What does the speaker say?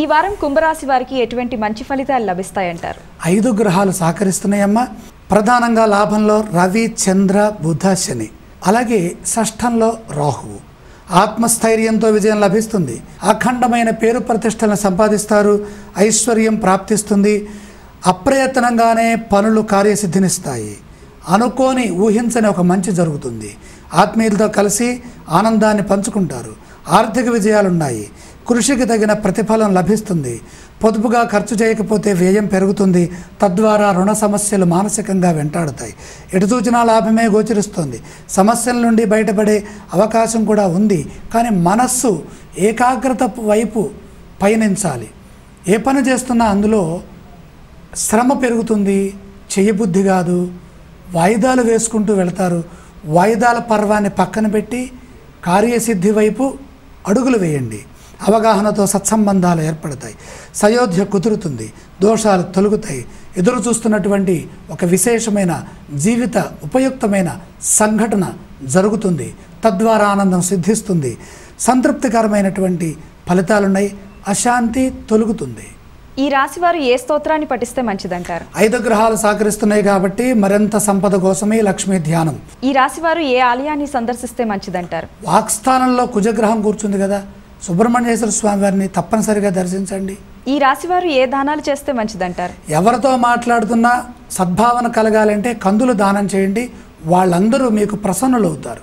ఈ వారం కుంభరాశి వారికి ఎటువంటి మంచి ఫలితాలు లభిస్తాయంటారు? 5 గ్రహాలు సహకరిస్తున్నాయమ్మా. ప్రధానంగా లాభంలో రవి, చంద్ర, బుధ, శని, అలాగే షష్ఠంలో రాహువు. ఆత్మస్థైర్యంతో విజయం లభిస్తుంది. అఖండమైన పేరు ప్రతిష్టలను సంపాదిస్తారు. ఐశ్వర్యం ప్రాప్తిస్తుంది. అప్రయత్నంగానే పనులు కార్యసిద్ధినిస్తాయి. అనుకోని ఊహించని ఒక మంచి జరుగుతుంది. ఆత్మీయులతో కలిసి ఆనందాన్ని పంచుకుంటారు. ఆర్థిక విజయాలున్నాయి. కృషికి తగిన ప్రతిఫలం లభిస్తుంది. పొదుపుగా ఖర్చు చేయకపోతే వ్యయం పెరుగుతుంది. తద్వారా రుణ సమస్యలు మానసికంగా వెంటాడుతాయి. ఎటు చూచినా లాభమే గోచరిస్తుంది. సమస్యల నుండి బయటపడే అవకాశం కూడా ఉంది. కానీ మనస్సు ఏకాగ్రత వైపు పయనించాలి. ఏ పని చేస్తున్నా అందులో శ్రమ పెరుగుతుంది. చెయ్యబుద్ధి కాదు. వాయిదాలు వేసుకుంటూ వెళతారు. వాయిదాల పర్వాన్ని పక్కన పెట్టి కార్యసిద్ధి వైపు అడుగులు వేయండి. అవగాహనతో సత్సంబంధాలు ఏర్పడతాయి. సయోధ్య కుదురుతుంది. దోషాలు తొలగుతాయి. ఎదురు చూస్తున్నటువంటి ఒక విశేషమైన జీవిత ఉపయుక్తమైన సంఘటన జరుగుతుంది. తద్వారా ఆనందం సిద్ధిస్తుంది. సంతృప్తికరమైనటువంటి ఫలితాలున్నాయి. అశాంతి తొలగుతుంది. ఈ రాశి వారు ఏ స్తోత్రాన్ని పఠిస్తే మంచిదంటారు? 5 గ్రహాలు సహకరిస్తున్నాయి కాబట్టి మరింత సంపద కోసమే లక్ష్మీ ధ్యానం. ఈ రాశి వారు ఏ ఆలయాన్ని సందర్శిస్తే మంచిదంటారు? వాక్స్థానంలో కుజగ్రహం కూర్చుంది కదా, సుబ్రహ్మణ్యేశ్వర స్వామి వారిని తప్పనిసరిగా దర్శించండి. ఈ రాశి వారు ఏ దానాలు చేస్తే మంచిదంటారు? ఎవరితో మాట్లాడుతున్నా సద్భావన కలగాలంటే కందులు దానం చేయండి. వాళ్ళందరూ మీకు ప్రసన్నులవుతారు.